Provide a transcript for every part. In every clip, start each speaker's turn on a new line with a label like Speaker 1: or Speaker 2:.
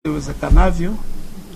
Speaker 1: Iwezekanavyo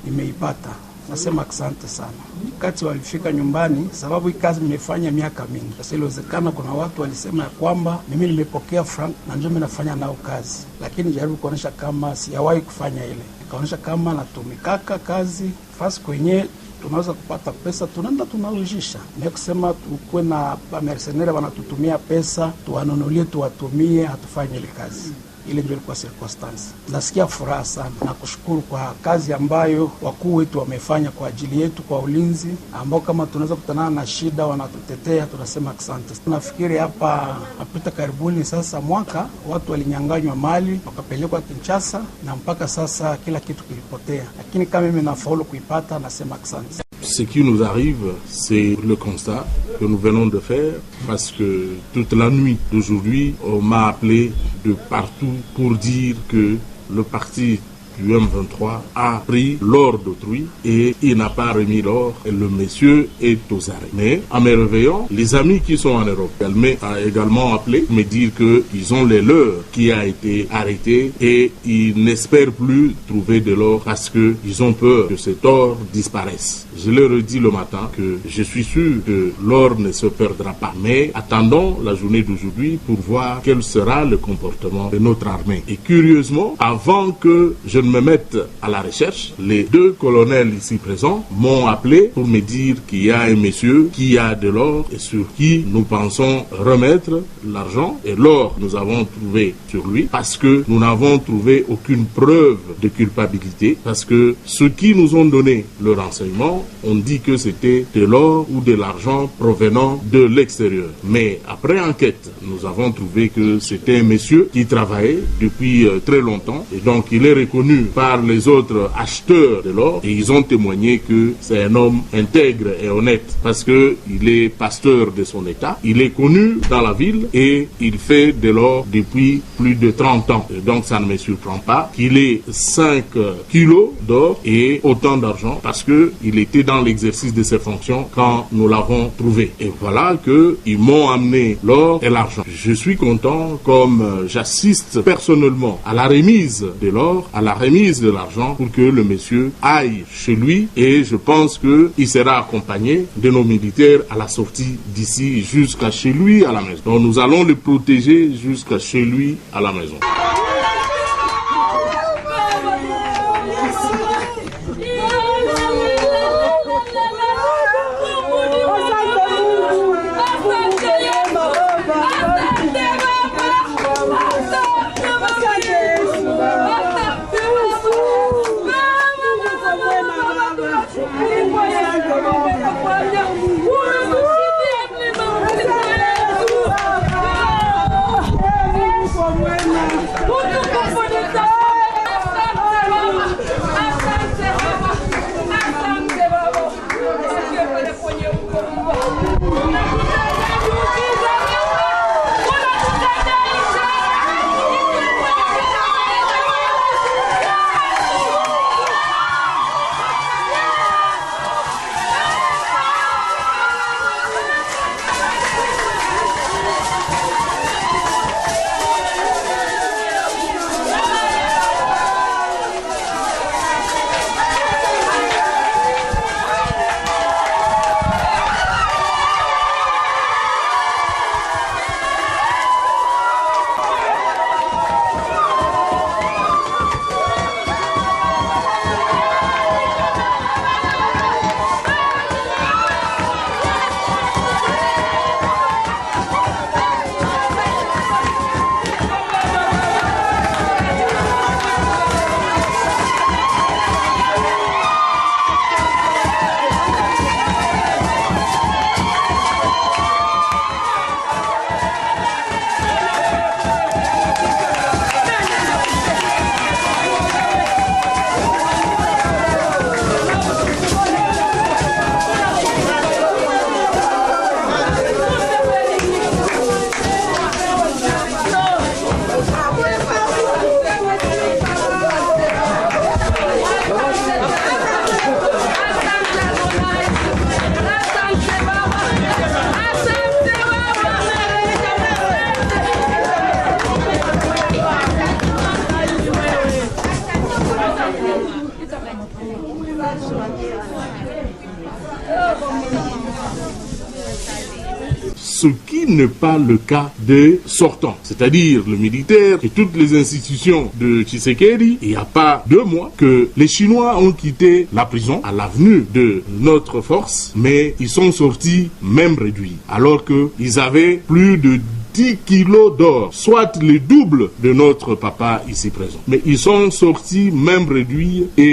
Speaker 1: nimeipata. Nasema asante sana. Kati walifika nyumbani sababu hii kazi nimefanya miaka mingi. Sasa iliwezekana kuna watu walisema ya kwamba mimi nimepokea frank na ndio mimi nafanya nao kazi. Lakini jaribu kuonesha kama sijawahi kufanya ile. Nikaonesha kama natumikaka kazi fasi kwenye tunaweza kupata pesa, tunaenda tunaujisha. Ni kusema tukue na mercenaires wanatutumia pesa, tuwanunulie tuwatumie, hatufanye ile kazi. Ile ndio ilikuwa circumstance. Nasikia furaha sana na kushukuru kwa kazi ambayo wakuu wetu wamefanya kwa ajili yetu, kwa ulinzi ambao kama tunaweza kutana na shida wanatutetea, tunasema asante. Nafikiri hapa napita karibuni sasa mwaka watu walinyanganywa mali wakapelekwa Kinshasa na mpaka sasa kila kitu kilipotea, lakini kama mimi nafaulu kuipata nasema asante.
Speaker 2: Ce qui nous arrive, c'est le constat que nous venons de faire parce que toute la nuit d'aujourd'hui, on m'a appelé de partout pour dire que le parti du M23 a pris l'or d'autrui et il n'a pas remis l'or et le monsieur est aux arrêts. Mais en me réveillant, les amis qui sont en Europe, elle m'a également appelé me dire qu'ils ont les leurs qui a été arrêté et ils n'espèrent plus trouver de l'or parce qu'ils ont peur que cet or disparaisse. Je leur ai dit le matin que je suis sûr que l'or ne se perdra pas. Mais attendons la journée d'aujourd'hui pour voir quel sera le comportement de notre armée. Et curieusement, avant que je ne me mette à la recherche, les deux colonels ici présents m'ont appelé pour me dire qu'il y a un monsieur qui a de l'or et sur qui nous pensons remettre l'argent. Et l'or, nous avons trouvé sur lui parce que nous n'avons trouvé aucune preuve de culpabilité. Parce que ceux qui nous ont donné le renseignement on dit que c'était de l'or ou de l'argent provenant de l'extérieur. Mais après enquête, nous avons trouvé que c'était un monsieur qui travaillait depuis très longtemps et donc il est reconnu par les autres acheteurs de l'or et ils ont témoigné que c'est un homme intègre et honnête parce que il est pasteur de son état, il est connu dans la ville et il fait de l'or depuis plus de 30 ans. Et donc ça ne me surprend pas qu'il ait 5 kilos d'or et autant d'argent parce que il était dans l'exercice de ses fonctions quand nous l'avons trouvé. Et voilà qu'ils m'ont amené l'or et l'argent. Je suis content comme j'assiste personnellement à la remise de l'or, à la remise de l'argent pour que le monsieur aille chez lui et je pense qu'il sera accompagné de nos militaires à la sortie d'ici jusqu'à chez lui à la maison. Donc nous allons le protéger jusqu'à chez lui à la maison. Ce qui n'est pas le cas des sortants, c'est-à-dire le militaire et toutes les institutions de Tshisekedi. Il n'y a pas 2 mois que les Chinois ont quitté la prison à l'avenue de notre force, mais ils sont sortis même réduits, alors qu'ils avaient plus de 10 kilos d'or, soit le double de notre papa ici présent. Mais ils sont sortis même réduits et